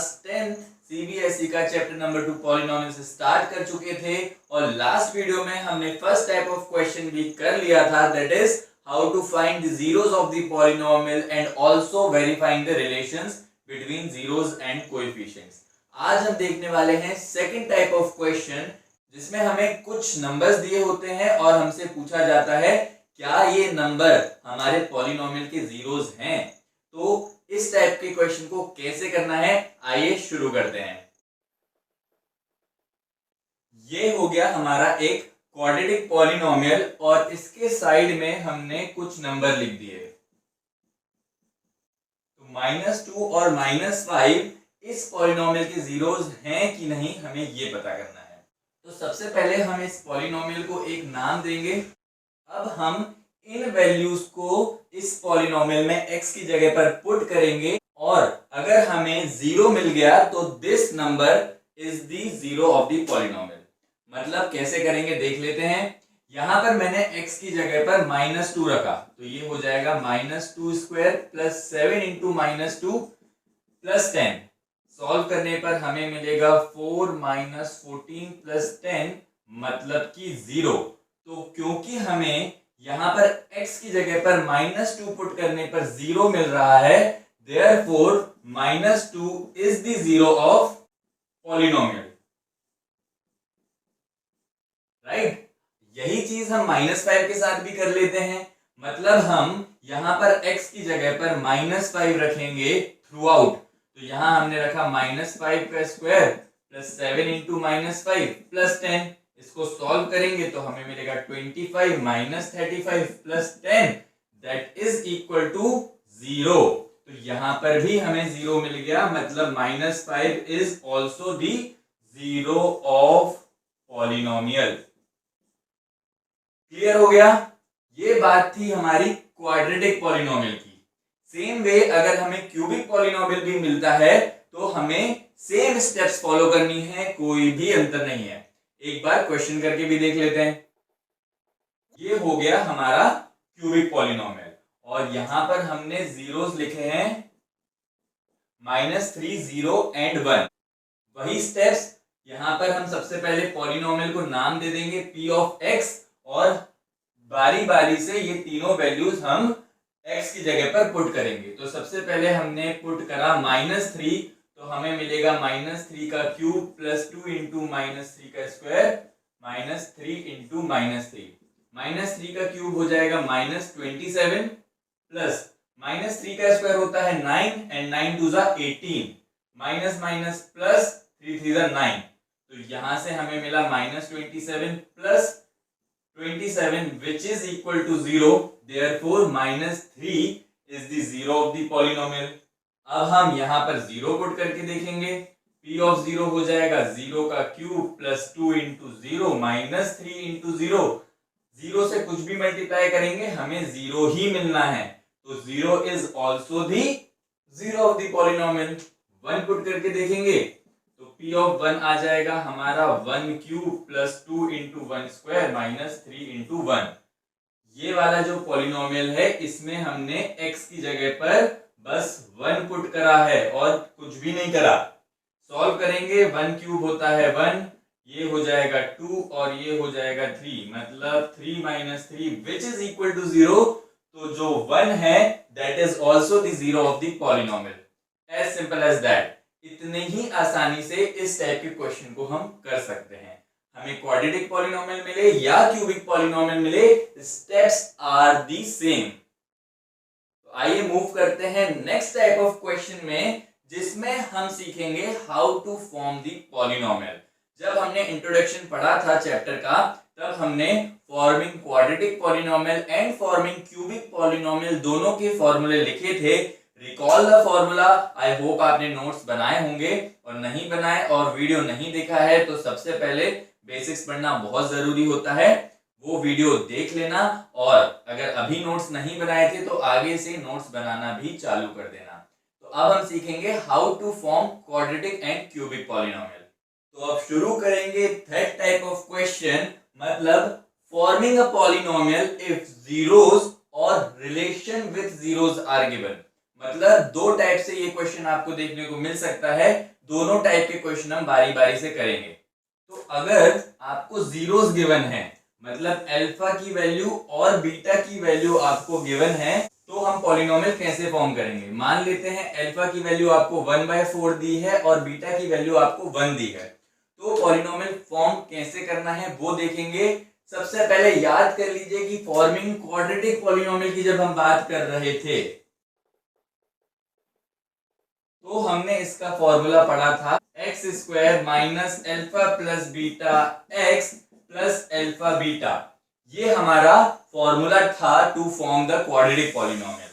Class 10th CBSE का chapter number 2 polynomials start कर चुके थे और लास्ट वीडियो में हमने फर्स्ट टाइप ऑफ क्वेश्चन भी कर लिया था, that is how to find the zeros of the polynomial and also verifying the relations between zeros and coefficients. आज हम देखने वाले हैं सेकंड टाइप ऑफ क्वेश्चन जिसमें हमें कुछ नंबर्स दिए होते हैं और हमसे पूछा जाता है क्या ये नंबर हमारे पॉलिनोमियल के जीरोस हैं। तो इस टाइप के क्वेश्चन को कैसे करना है आइए शुरू करते हैं। ये हो गया हमारा एक क्वाड्रेटिक पॉलिनोमियल और इसके साइड में हमने कुछ नंबर लिख दिए। तो -2 और -5 इस पॉलिनोमियल के जीरोस हैं कि नहीं हमें ये पता करना है। तो सबसे पहले हम इस पॉलिनोमियल को एक नाम देंगे। अब हम इन वैल्यूज को इस पॉलिनोमियल में x की जगह पर पुट करेंगे और अगर हमें 0 मिल गया तो this number is the zero of the polynomial. मतलब कैसे करेंगे देख लेते हैं। यहां पर मैंने x की जगह पर -2 रखा तो ये हो जाएगा -2² प्लस 7 इंटू -2 प्लस 10। सॉल्व करने पर हमें मिलेगा 4 -14 प्लस 10 मतलब कि 0। तो क्योंकि हमें यहां पर x की जगह पर -2 पुट करने पर 0 मिल रहा है, therefore -2 is the zero of polynomial, right. यही चीज हम -5 के साथ भी कर लेते हैं। मतलब हम यहां पर x की जगह पर -5 रखेंगे थ्रू आउट। तो यहां हमने रखा -5 का स्क्वायर प्लस 7 इंटू -5 प्लस 10। इसको सॉल्व करेंगे तो हमें मिलेगा 25 minus 35 plus 10 that is equal to 0। तो यहां पर भी हमें 0 मिल गया, मतलब -5 is also the zero of polynomial. Clear हो गया। ये बात थी हमारी क्वाड्रेटिक पॉलिनोमियल की। सेम वे अगर हमें क्यूबिक पॉलिनोमियल भी मिलता है तो हमें सेम स्टेप्स फॉलो करनी है, कोई भी अंतर नहीं है। एक बार क्वेश्चन करके भी देख लेते हैं। ये हो गया हमारा क्यूबिक पॉलिनोमियल और यहां पर हमने जीरोस लिखे हैं -3, 0 एंड 1। वही स्टेप्स यहां पर हम सबसे पहले पॉलिनोमियल को नाम दे देंगे p ऑफ x और बारी बारी से ये तीनों वैल्यूज हम x की जगह पर पुट करेंगे। तो सबसे पहले हमने पुट करा -3 तो हमें मिलेगा -3 का क्यूब प्लस 2 इंटू -3 का स्क्वायर -3 इंटू -3। -3 का क्यूब हो जाएगा -27 प्लस -3 का स्क्वायर होता है 9 एंड 9 2 ज़ा 18 माइनस माइनस प्लस 3 3 ज़ा 9। तो यहां से हमें मिला -27 plus 27 which is equal to 0, therefore -3 is the zero of the polynomial। अब हम यहां पर 0 पुट करके देखेंगे। p ऑफ 0 हो जाएगा 0 का cube plus 2 into 0 minus 3 into 0। 0 से कुछ भी मल्टीप्लाई करेंगे हमें 0 ही मिलना है, तो 0 is also the zero of the polynomial. 1 put करके देखेंगे तो p ऑफ 1 आ जाएगा हमारा 1 cube plus 2 into 1 square minus 3 into 1। ये वाला जो पॉलिनोमियल है इसमें हमने x की जगह पर बस 1 पुट करा है और कुछ भी नहीं करा। सॉल्व करेंगे 1 क्यूब होता है 1, ये हो जाएगा 2 और ये हो जाएगा 3, मतलब 3 minus 3 which is equal to 0। तो जो 1 है that is also the zero of the polynomial. As simple as that. इतने ही आसानी से इस टाइप के क्वेश्चन को हम कर सकते हैं। हमें क्वाड्रेटिक पॉलिनोमियल मिले या क्यूबिक पॉलिनोमियल मिले, स्टेप्स आर दी सेम। तो आइए मूव करते हैं नेक्स्ट टाइप ऑफ क्वेश्चन में जिसमें हम सीखेंगे how to form the polynomial. जब हमने इंट्रोडक्शन पढ़ा था चैप्टर का तब हमने forming quadratic polynomial and forming cubic polynomial दोनों के फॉर्मूले लिखे थे। Recall the formula. I hope आपने नोट्स बनाए होंगे, और नहीं बनाए और वीडियो नहीं देखा है तो सबसे पहले बेसिक्स पढ़ना बहुत जरूरी होता है, वो वीडियो देख लेना। और अगर अभी नोट्स नहीं बनाए थे तो आगे से नोट्स बनाना भी चालू कर देना। तो अब हम सीखेंगे how to form quadratic and cubic polynomial. तो अब शुरू करेंगे थर्ड टाइप ऑफ क्वेश्चन, मतलब forming a polynomial if zeros और relation with zeros are given. मतलब दो टाइप से ये क्वेश्चन आपको देखने को मिल सकता है। दोनों टाइप के क्वेश्चन हम बारी बारी से करेंगे। तो अगर आपको जीरोस गिवन है, मतलब अल्फा की वैल्यू और बीटा की वैल्यू आपको गिवन है, तो हम पॉलिनोमियल कैसे फॉर्म करेंगे। मान लेते हैं अल्फा की वैल्यू आपको 1/4 दी है और बीटा की वैल्यू आपको 1 दी है, तो पॉलिनोमियल फॉर्म कैसे करना है वो देखेंगे। सबसे पहले याद कर लीजिए कि फॉर्मिंग क्वाड्रेटिक पॉलिनोमियल की जब हम बात कर रहे थे तो हमने इसका फॉर्मूला पढ़ा था x square minus alpha plus beta x plus alpha beta. ये हमारा फॉर्मूला था to form the quadratic polynomial.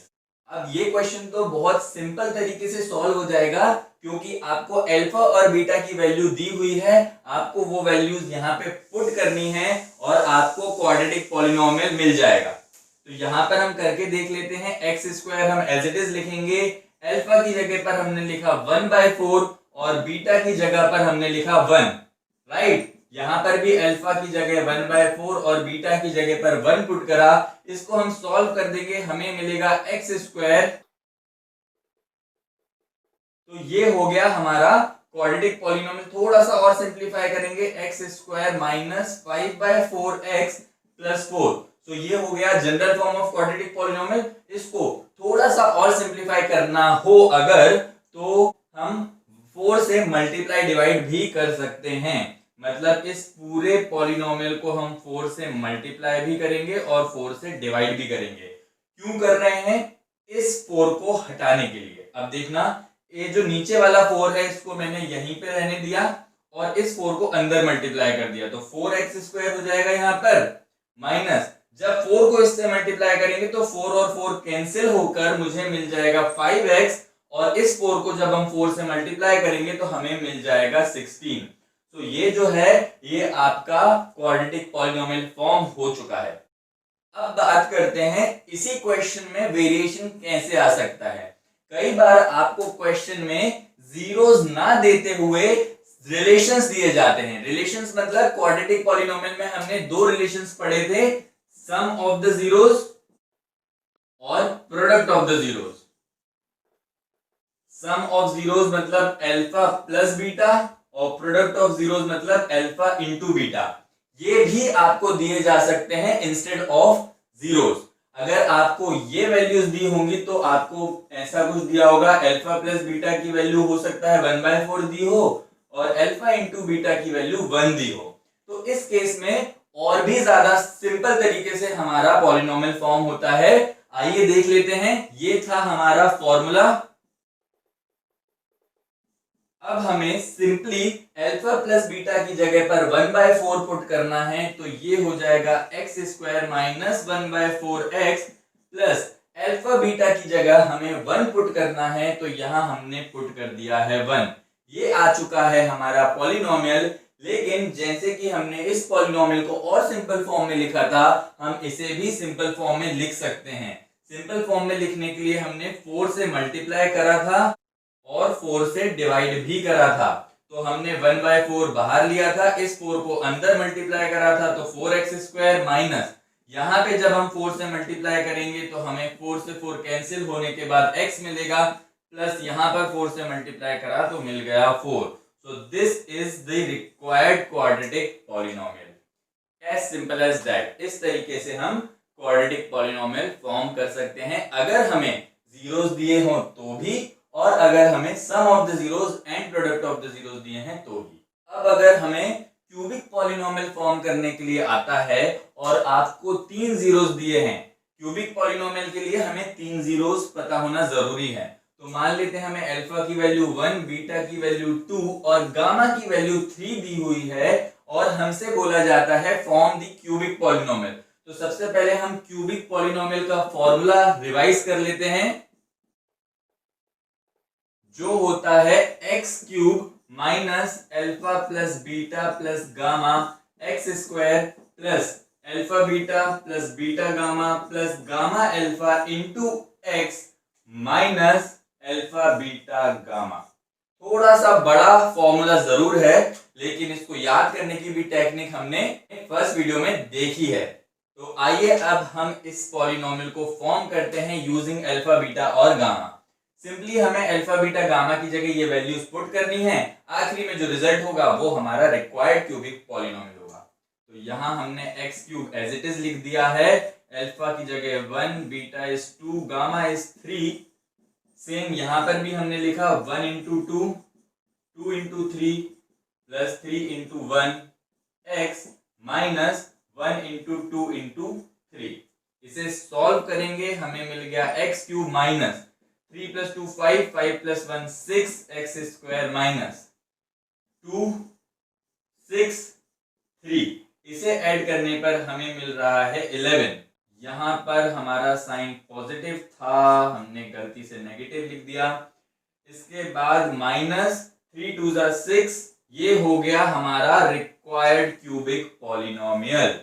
अब ये क्वेश्चन तो बहुत सिंपल तरीके से सॉल्व हो जाएगा, क्योंकि आपको अल्फा और बीटा की वैल्यू दी हुई है, आपको वो वैल्यूज यहाँ पे पुट करनी है और आपको क्वाड्रेटिक पॉलिनोमियल मिल जाएगा। तो यहाँ पर हम करके देख लेते हैं। एक्स स्क्वायर हम एज इट इज लिखेंगे, अल्फा की जगह पर हमने लिखा 1/4 और बीटा की जगह पर हमने लिखा 1, राइट। यहां पर भी अल्फा की जगह 1/4 और बीटा की जगह पर 1 पुट करा। इसको हम सॉल्व कर देंगे, हमें मिलेगा एक्स स्क्वायर। तो ये हो गया हमारा क्वाड्रेटिक पॉलिनोमियल। थोड़ा सा और सिंप्लीफाई करेंगे, x square minus 5/4x plus 4। तो ये हो गया general form of quadratic polynomial. इसको थोड़ा सा और सिंप्लीफाई करना हो अगर, तो हम 4 से मल्टीप्लाई डिवाइड भी कर सकते हैं। मतलब इस पूरे पॉलिनोमियल को हम 4 से मल्टीप्लाई भी करेंगे और 4 से डिवाइड भी करेंगे। क्यों कर रहे हैं? इस 4 को हटाने के लिए। अब देखना, ये जो नीचे वाला 4 है इसको मैंने यहीं पे रहने दिया और इस 4 को अंदर मल्टीप्लाई कर दिया, तो 4x² हो जाएगा यहाँ पर, माइनस जब 4 को इससे मल्टीप्लाई करेंगे तो 4 और 4 कैंसिल होकर मुझे मिल जाएगा 5x, और इस 4 को जब हम 4 से मल्टीप्लाई करेंगे तो हमें मिल जाएगा 16। तो ये जो है ये आपका क्वाड्रेटिक पॉलिनोमियल फॉर्म हो चुका है। अब बात करते हैं इसी क्वेश्चन में वेरिएशन कैसे आ सकता है। कई बार आपको क्वेश्चन में जीरोस ना देते हुए रिलेशंस दिए जाते हैं। रिलेशंस मतलब क्वाड्रेटिक पॉलिनोमियल में हमने दो रिलेशंस पढ़े थे, सम ऑफ द जीरोस और product of the zeros. Sum of zeros मतलब अल्फा प्लस बीटा और प्रोडक्ट ऑफ जीरोस मतलब अल्फा इंटू बीटा। ये भी आपको दिए जा सकते हैं इंस्टेड ऑफ जीरोस। अगर आपको ये वैल्यूज दी होंगी तो आपको ऐसा कुछ दिया होगा, अल्फा प्लस बीटा की वैल्यू हो सकता है 1/4 दी हो और अल्फा इंटू बीटा की वैल्यू 1 दी हो। तो इस केस में और भी ज्यादा सिंपल तरीके से हमारा पॉलिनोमियल फॉर्म होता है। आइए देख लेते हैं। ये था हमारा फॉर्मूला। अब हमें सिंपली अल्फा प्लस बीटा की जगह पर 1/4 पुट करना है, तो ये हो जाएगा x square minus 1/4x plus alpha beta की जगह हमें 1 पुट करना है, तो यहां हमने पुट कर दिया है 1। ये आ चुका है हमारा पॉलिनोमियल। लेकिन जैसे कि हमने इस पॉलिनोमियल को और सिंपल फॉर्म में लिखा था, हम इसे भी सिंपल फॉर्म में लिख सकते हैं। सिंपल फॉर्म में लिखने के लिए हमने 4 से मल्टीप्लाई करा था और 4 से डिवाइड भी करा था। तो हमने 1/4 बाहर लिया था, इस 4 को अंदर मल्टीप्लाई करा था, तो 4x² माइनस यहाँ पे जब हम 4 से मल्टीप्लाई करेंगे तो हमें 4 से 4 कैंसिल होने के बाद x मिलेगा, प्लस यहाँ पर 4 से मल्टीप्लाई करा तो मिल गया 4। So this is the required quadratic polynomial. As simple as that. इस तरीके से हम क्वाड्रेटिक पॉलिनोमियल फॉर्म कर सकते हैं, अगर हमें जीरोस दिए हों तो भी, और अगर हमें sum of the zeros and product of the zeros दिए हैं तो भी। अब अगर हमें क्यूबिक पॉलिनोमियल फॉर्म करने के लिए आता है और आपको 3 जीरोस दिए हैं, क्यूबिक पॉलिनोमियल के लिए हमें 3 जीरोस पता होना जरूरी है। तो मान लेते हैं हमें अल्फा की वैल्यू 1, बीटा की वैल्यू 2 और गामा की वैल्यू 3 दी हुई है और हमसे बोला जाता है फॉर्म द क्यूबिक पॉलिनोमियल। तो सबसे पहले हम क्यूबिक पॉलिनोमियल का फॉर्मूला रिवाइज कर लेते हैं, जो होता है x cube minus alpha plus beta plus gamma x square plus alpha beta plus beta gamma plus gamma alpha into x minus alpha beta gamma. थोड़ा सा बड़ा फॉर्मूला जरूर है, लेकिन इसको याद करने की भी टेक्निक हमने फर्स्ट वीडियो में देखी है। तो आइए अब हम इस पॉलिनोमियल को फॉर्म करते हैं यूजिंग अल्फा बीटा और गामा। सिंपली हमें अल्फा बीटा गामा की जगह ये वैल्यूज पुट करनी है। आखिरी में जो रिजल्ट होगा वो हमारा रिक्वायर्ड क्यूबिक पॉलिनोमियल होगा। तो यहाँ हमने x cube as it is लिख दिया है। अल्फा की जगह 1, beta is 2, gamma is 3। Same यहाँ पर भी हमने लिखा 1 into 2, 2 into 3 plus 3 into 1 x minus 1 into 2 into 3। इसे सॉल्व करेंगे, हमें मिल गया x cube minus 3 plus 2 5, 5 plus 1 6 x square minus 2 6 3। इसे ऐड करने पर हमें मिल रहा है 11। यहाँ पर हमारा साइन पॉजिटिव था, हमने गलती से नेगेटिव लिख दिया। इसके बाद माइनस 3 2 6, ये हो गया हमारा रिक्वायर्ड क्यूबिक पॉलिनोमियल।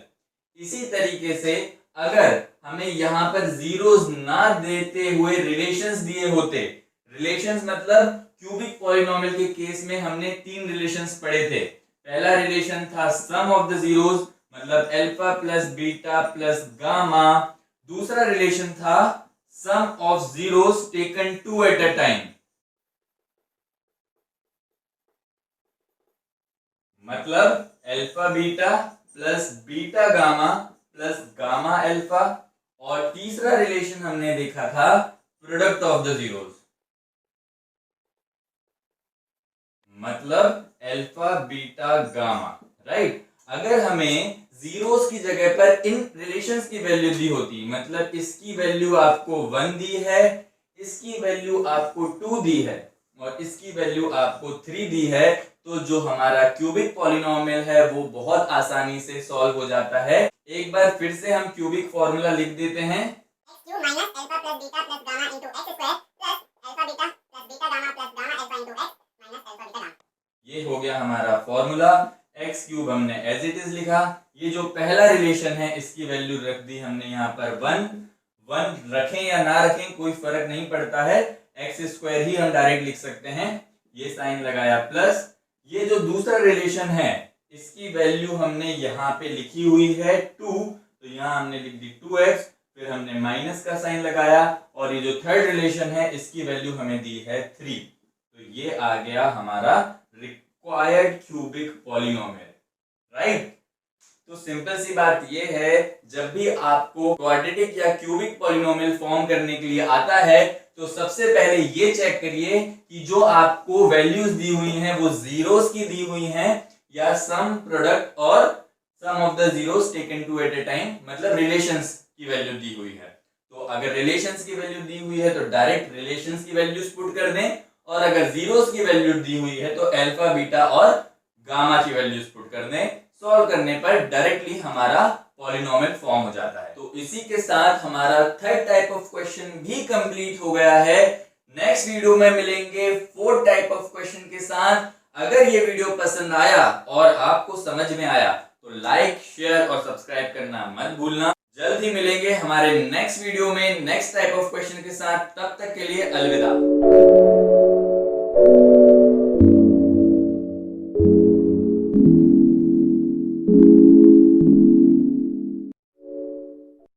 इसी तरीके से अगर हमें यहाँ पर जीरोस ना देते हुए रिलेशंस दिए होते, रिलेशंस मतलब क्यूबिक पॉलिनोमियल के केस में हमने 3 रिलेशंस पढ़े थे। पहला रिलेशन था सम ऑफ द जीरोस, मतलब alpha plus beta plus gamma. दूसरा रिलेशन था sum of zeros taken 2 at a time, मतलब alpha beta plus beta gamma plus gamma alpha. और तीसरा रिलेशन हमने देखा था प्रोडक्ट ऑफ द जीरोस, मतलब अल्फा बीटा गामा, राइट। अगर हमें जीरोस की जगह पर इन रिलेशंस की वैल्यू दी होती, मतलब इसकी वैल्यू आपको 1 दी है, इसकी वैल्यू आपको 2 दी है और इसकी वैल्यू आपको 3 दी है, तो जो हमारा क्यूबिक पॉलिनोमियल है वो बहुत आसानी से सॉल्व हो जाता है। एक बार फिर से हम क्यूबिक फॉर्मूला लिख देते हैं। X cube minus alpha plus beta plus gamma into x square plus alpha beta plus beta gamma plus gamma alpha into x minus alpha beta gamma. ये हो गया हमारा फॉर्मूला। एक्स क्यूब हमने as it is लिखा। ये जो पहला relation है इसकी वैल्यू रख दी हमने यहाँ पर 1 रखें या ना रखें कोई फर्क नहीं पड़ता है, एक्स स्क्वायर ही हम डायरेक्ट लिख सकते हैं। ये साइन लगाया प्लस। ये जो दूसरा रिलेशन है इसकी वैल्यू हमने यहाँ पे लिखी हुई है 2, तो यहाँ हमने लिख दी 2x, फिर हमने माइनस का साइन लगाया। और ये जो थर्ड रिलेशन है इसकी वैल्यू हमें दी है 3, तो ये आ गया हमारा रिक्वायर्ड क्यूबिक पॉलिनोमियल, राइट। तो सिंपल सी बात ये है, जब भी आपको क्वाड्रेटिक या क्यूबिक पॉलिनोमियल फॉर्म करने के लिए आता है तो सबसे पहले ये चेक करिए कि जो आपको वैल्यूज दी हुई हैं वो जीरोस की दी हुई हैं या सम प्रोडक्ट और sum of the zeros taken 2 at a time, मतलब रिलेशंस की वैल्यू दी हुई है। तो अगर रिलेशंस की वैल्यू दी हुई है तो डायरेक्ट रिलेशंस की वैल्यूज पुट कर दें, और अगर जीरोस की वैल्यू दी हुई है तो अल्फा बीटा और गामा की वैल्यूज पुट कर दें। सॉल्व करने पर डायरेक्टली हमारा पॉलिनोमियल फॉर्म हो जाता है। तो इसी के साथ हमारा थर्ड टाइप ऑफ क्वेश्चन भी कंप्लीट हो गया है। नेक्स्ट वीडियो में मिलेंगे फोर्थ टाइप ऑफ क्वेश्चन के साथ। अगर ये वीडियो पसंद आया और आपको समझ में आया तो लाइक, शेयर और सब्सक्राइब करना मत भूलना। जल्द ही मिलेंगे हमारे नेक्स्ट वीडियो में नेक्स्ट टाइप ऑफ क्वेश्चन के साथ। तब तक के लिए अलविदा।